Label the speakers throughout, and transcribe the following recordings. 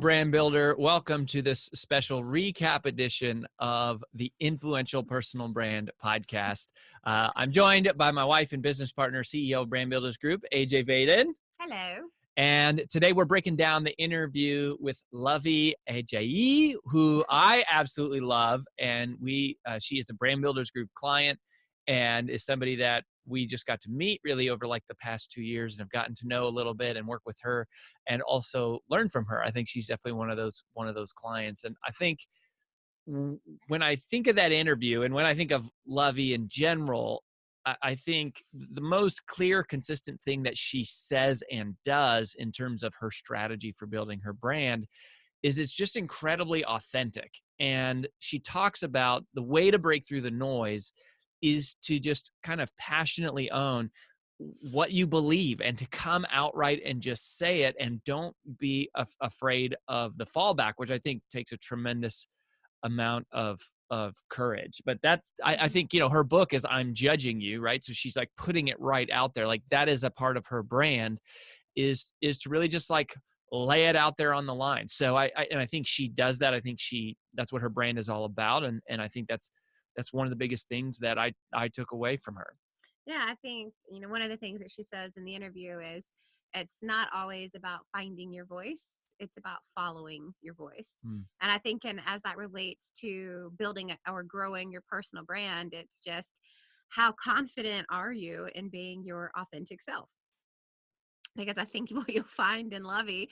Speaker 1: brand builder? Welcome to this special recap edition of the Influential Personal Brand podcast. I'm joined by my wife and business partner, CEO of Brand Builders Group, AJ Vaden.
Speaker 2: Hello.
Speaker 1: And today we're breaking down the interview with Luvvie Ajayi, who I absolutely love. And she is a Brand Builders Group client and is somebody that we just got to meet really over like the past 2 years and have gotten to know a little bit and work with her and also learn from her. I think she's definitely one of those clients. And I think when I think of that interview and when I think of Luvvie in general, I think the most clear, consistent thing that she says and does in terms of her strategy for building her brand is it's just incredibly authentic. And she talks about the way to break through the noise is to just kind of passionately own what you believe and to come outright and just say it and don't be afraid of the fallback, which I think takes a tremendous amount of courage. But that's, I think, her book is I'm Judging You, right? So she's like putting it right out there. Like that is a part of her brand is to really just like lay it out there on the line. So I think she does that. I think that's what her brand is all about. And I think that's one of the biggest things that I took away from her.
Speaker 2: Yeah, I think, one of the things that she says in the interview is it's not always about finding your voice. It's about following your voice. And I think, and as that relates to building or growing your personal brand, it's just how confident are you in being your authentic self? Because I think what you'll find in Luvvie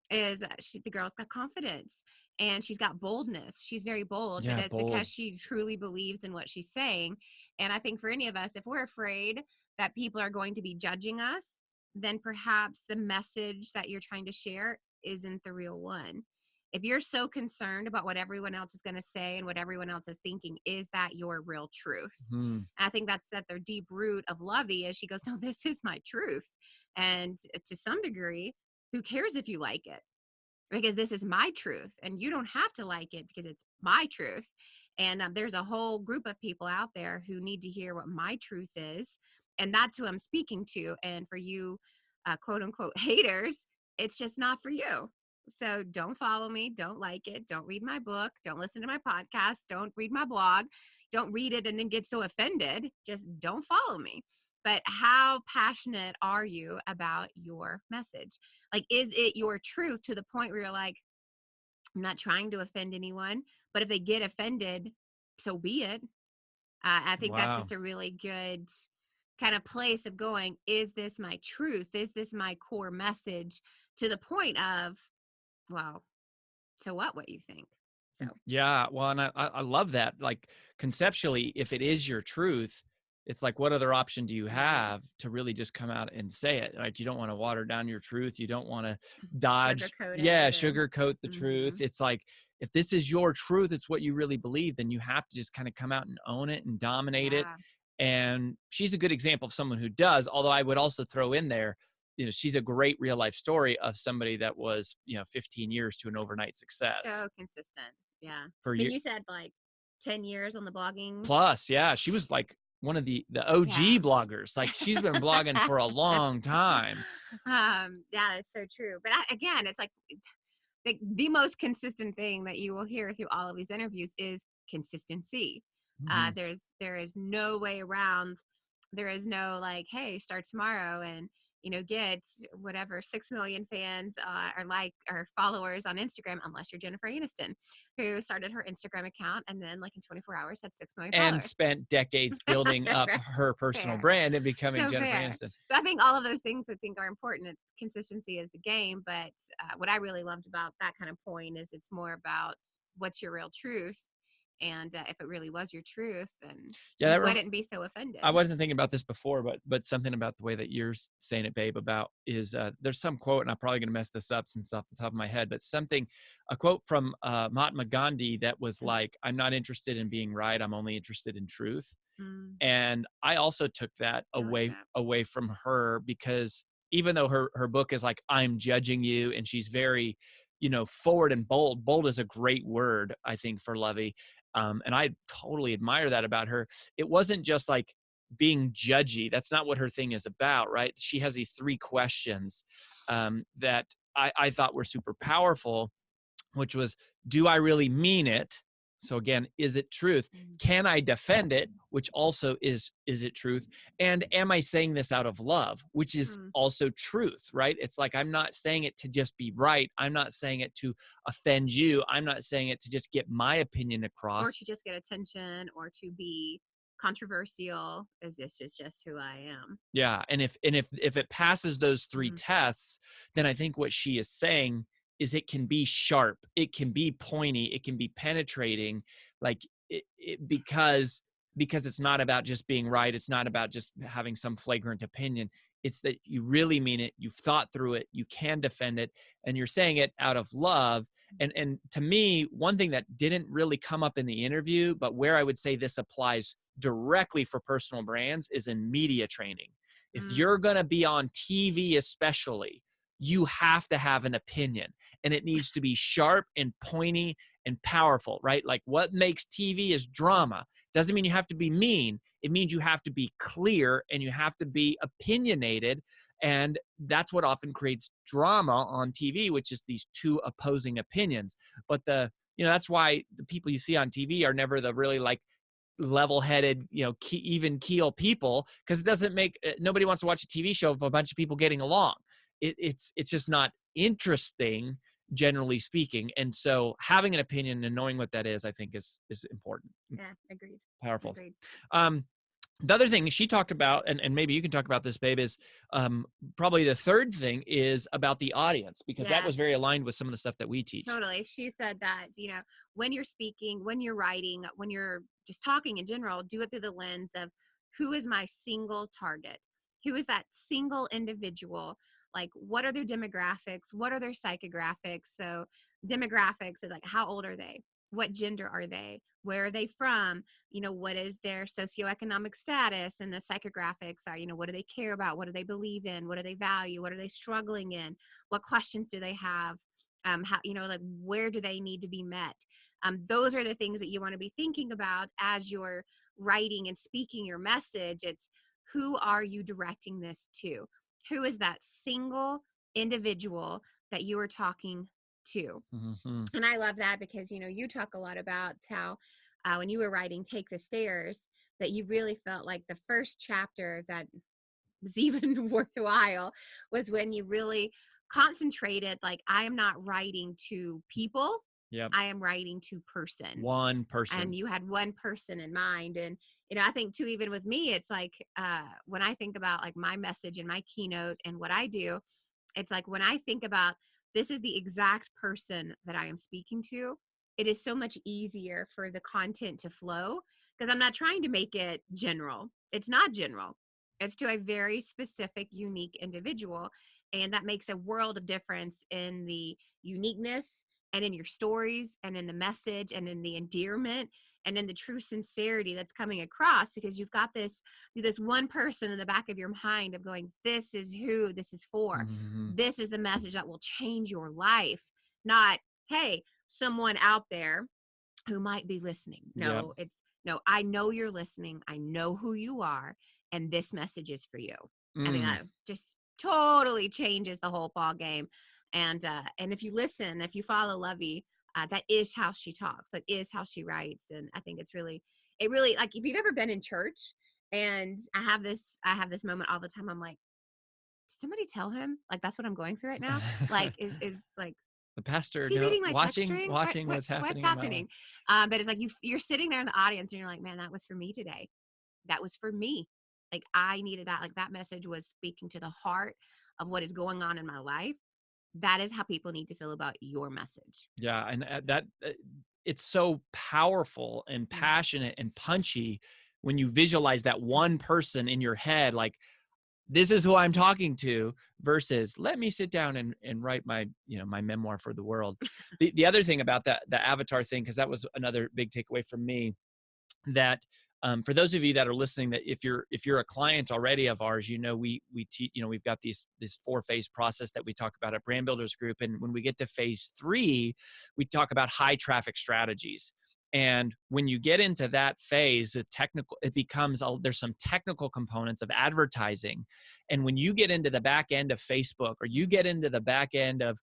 Speaker 2: is the girl's got confidence and she's got boldness. She's very bold, but it's because she truly believes in what she's saying. And I think for any of us, if we're afraid that people are going to be judging us, then perhaps the message that you're trying to share isn't the real one. If you're so concerned about what everyone else is going to say and what everyone else is thinking, is that your real truth? And I think that's at the deep root of Luvvie is she goes, no, this is my truth. And to some degree, who cares if you like it? Because this is my truth and you don't have to like it because it's my truth. And there's a whole group of people out there who need to hear what my truth is. And that's who I'm speaking to. And for you, quote unquote, haters, it's just not for you. So don't follow me. Don't like it. Don't read my book. Don't listen to my podcast. Don't read my blog. Don't read it and then get so offended. Just don't follow me. But how passionate are you about your message? Like, is it your truth to the point where you're like, I'm not trying to offend anyone, but if they get offended, so be it. I think that's just a really good kind of place of going, is this my truth? Is this my core message to the point of, well, so what you think? So
Speaker 1: yeah, well, and I love that. Like conceptually, if it is your truth, it's like, what other option do you have to really just come out and say it? Like, you don't want to water down your truth. You don't want to dodge. Sugarcoat the truth. It's like, if this is your truth, it's what you really believe, then you have to just kind of come out and own it and dominate it. And she's a good example of someone who does, although I would also throw in there, she's a great real life story of somebody that was, 15 years to an overnight success.
Speaker 2: So consistent. Yeah.
Speaker 1: But
Speaker 2: you said like 10 years on the blogging.
Speaker 1: Plus, yeah, she was like one of the OG bloggers. Like she's been blogging for a long time.
Speaker 2: Yeah, it's so true. But again, it's like the most consistent thing that you will hear through all of these interviews is consistency. There is no way around. There is no like, hey, start tomorrow and get whatever 6 million fans or followers on Instagram, unless you're Jennifer Aniston, who started her Instagram account and then like in 24 hours had 6 million followers.
Speaker 1: And spent decades building up her personal brand and becoming Jennifer Aniston.
Speaker 2: So I think all of those things I think are important. It's consistency is the game. But what I really loved about that kind of point is it's more about what's your real truth. And if it really was your truth, then you wouldn't be so offended.
Speaker 1: I wasn't thinking about this before, but something about the way that you're saying it, babe, about is there's some quote, and I'm probably going to mess this up since it's off the top of my head, but a quote from Mahatma Gandhi that was like, I'm not interested in being right. I'm only interested in truth. And I also took that away from her because even though her book is like, I'm Judging You, and she's very, forward and bold. Bold is a great word, I think, for Luvvie. And I totally admire that about her. It wasn't just like being judgy. That's not what her thing is about, right? She has these 3 questions that I thought were super powerful. which was, do I really mean it? So again, is it truth? Can I defend it? Which also is it truth? And am I saying this out of love? Which is also truth, right? It's like, I'm not saying it to just be right. I'm not saying it to offend you. I'm not saying it to just get my opinion across.
Speaker 2: Or to just get attention, or to be controversial. Is this is just who I am?
Speaker 1: Yeah. And if it passes those three tests, then I think what she is saying is it can be sharp, it can be pointy, it can be penetrating, like because it's not about just being right. It's not about just having some flagrant opinion. It's that you really mean it. You've thought through it. You can defend it, and you're saying it out of love. And to me, one thing that didn't really come up in the interview, but where I would say this applies directly for personal brands, is in media training. If you're going to be on TV, especially, you have to have an opinion, and it needs to be sharp and pointy and powerful, right? Like, what makes TV is drama. Doesn't mean you have to be mean. It means you have to be clear and you have to be opinionated. And that's what often creates drama on TV, which is these two opposing opinions. But that's why the people you see on TV are never the really like level-headed, even keel people, because it doesn't make, nobody wants to watch a TV show of a bunch of people getting along. It's just not interesting, generally speaking. And so having an opinion and knowing what that is, I think is important.
Speaker 2: Yeah, agreed.
Speaker 1: Powerful.
Speaker 2: Agreed.
Speaker 1: The other thing she talked about, and maybe you can talk about this, babe, is probably the third thing is about the audience, because that was very aligned with some of the stuff that we teach.
Speaker 2: Totally. She said that, when you're speaking, when you're writing, when you're just talking in general, do it through the lens of, who is my single target? Who is that single individual? Like, what are their demographics? What are their psychographics? So demographics is like, how old are they? What gender are they? Where are they from? What is their socioeconomic status? And the psychographics are, what do they care about? What do they believe in? What do they value? What are they struggling in? What questions do they have? How, like, where do they need to be met? Those are the things that you want to be thinking about as you're writing and speaking your message. It's, who are you directing this to? Who is that single individual that you are talking to? And I love that, because, you talk a lot about how when you were writing Take the Stairs, that you really felt like the first chapter that was even worthwhile was when you really concentrated, like, I am not writing to people.
Speaker 1: Yep.
Speaker 2: I am writing to person.
Speaker 1: One person.
Speaker 2: And you had one person in mind. And, I think too, even with me, it's like, when I think about like my message and my keynote and what I do, it's like, when I think about, this is the exact person that I am speaking to, it is so much easier for the content to flow, because I'm not trying to make it general. It's not general. It's to a very specific, unique individual. And that makes a world of difference in the uniqueness, and in your stories, and in the message, and in the endearment, and in the true sincerity that's coming across, because you've got this one person in the back of your mind of going, this is who this is for. This is the message that will change your life. Not, hey, someone out there who might be listening. No, it's, no, I know you're listening. I know who you are. And this message is for you. I think that just totally changes the whole ball game. And if you listen, if you follow Luvvie, that is how she talks. That is how she writes. And I think it really, like, if you've ever been in church, and I have this moment all the time. I'm like, did somebody tell him? Like, that's what I'm going through right now. Like, is like,
Speaker 1: the pastor
Speaker 2: is he reading my
Speaker 1: watching
Speaker 2: text string?
Speaker 1: what's happening.
Speaker 2: What's happening? But it's like, you're sitting there in the audience, and you're like, man, that was for me today. That was for me. Like, I needed that. Like, that message was speaking to the heart of what is going on in my life. That is how people need to feel about your message.
Speaker 1: Yeah. And it's so powerful and passionate and punchy when you visualize that one person in your head, like, this is who I'm talking to, versus let me sit down and write my, my memoir for the world. The other thing about the avatar thing, because that was another big takeaway from me, that for those of you that are listening, that if you're a client already of ours, we teach, we've got this 4-phase process that we talk about at Brand Builders Group. And when we get to phase 3, we talk about high traffic strategies. And when you get into that phase, there's some technical components of advertising. And when you get into the back end of Facebook, or you get into the back end of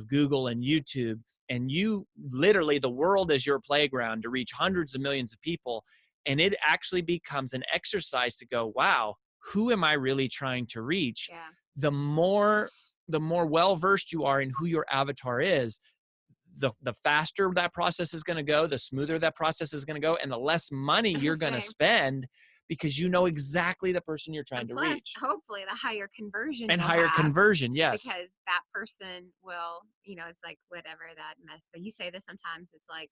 Speaker 1: Google and YouTube, and you literally, the world is your playground to reach hundreds of millions of people. And it actually becomes an exercise to go, wow, who am I really trying to reach?
Speaker 2: Yeah.
Speaker 1: The more well-versed you are in who your avatar is, the faster that process is going to go, the smoother that process is going to go, and the less money you're going to spend, because you know exactly the person you're trying to reach.
Speaker 2: Hopefully the higher conversion
Speaker 1: And
Speaker 2: you'll
Speaker 1: higher
Speaker 2: have,
Speaker 1: conversion, yes.
Speaker 2: because that person will, it's like whatever that method. You say this sometimes, it's like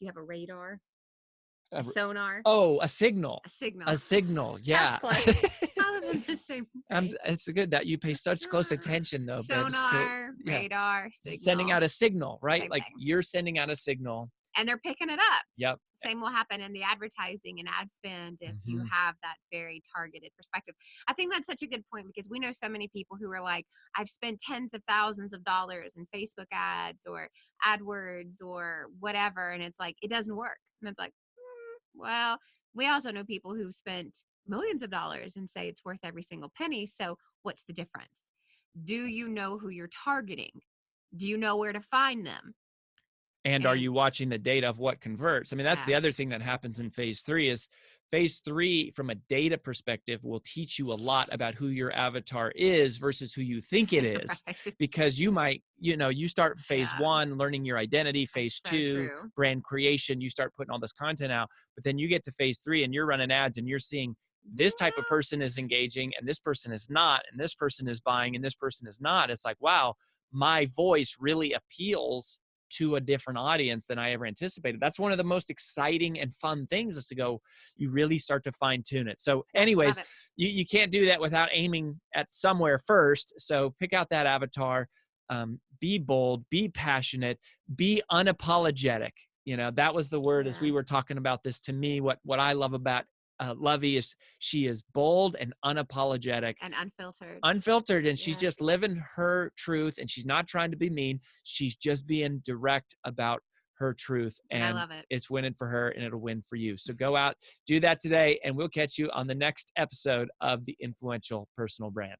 Speaker 2: you have a radar, a sonar.
Speaker 1: Oh, a signal.
Speaker 2: A signal.
Speaker 1: A signal, yeah.
Speaker 2: That's close. I was in the same thing.
Speaker 1: It's good that you pay such close attention, though.
Speaker 2: Sonar, radar, signal.
Speaker 1: Sending out a signal, right?
Speaker 2: Same
Speaker 1: like
Speaker 2: thing.
Speaker 1: You're sending out a signal.
Speaker 2: And they're picking it up.
Speaker 1: Yep.
Speaker 2: Same will happen in the advertising and ad spend if you
Speaker 1: Mm-hmm.
Speaker 2: have that very targeted perspective. I think that's such a good point, because we know so many people who are like, I've spent tens of thousands of dollars in Facebook ads or AdWords or whatever, and it's like, it doesn't work. And it's like, well, we also know people who've spent millions of dollars and say it's worth every single penny. So what's the difference? Do you know who you're targeting? Do you know where to find them?
Speaker 1: And are you watching the data of what converts? I mean, that's the other thing that happens in phase 3 is phase 3 from a data perspective will teach you a lot about who your avatar is versus who you think it is.
Speaker 2: Right.
Speaker 1: Because you might, you start phase 1, learning your identity, phase 2, brand creation, you start putting all this content out, but then you get to phase 3 and you're running ads and you're seeing this type of person is engaging and this person is not, and this person is buying and this person is not. It's like, wow, my voice really appeals to a different audience than I ever anticipated. That's one of the most exciting and fun things, is to go, you really start to fine tune it. So anyways, you can't do that without aiming at somewhere first. So pick out that avatar, be bold, be passionate, be unapologetic. That was the word as we were talking about this. To me, what I love about Luvvie is she is bold and unapologetic
Speaker 2: and
Speaker 1: unfiltered, and she's just living her truth, and she's not trying to be mean. She's just being direct about her truth, and
Speaker 2: I love it.
Speaker 1: It's winning for her, and it'll win for you. So go out, do that today, and we'll catch you on the next episode of The Influential Personal Brand.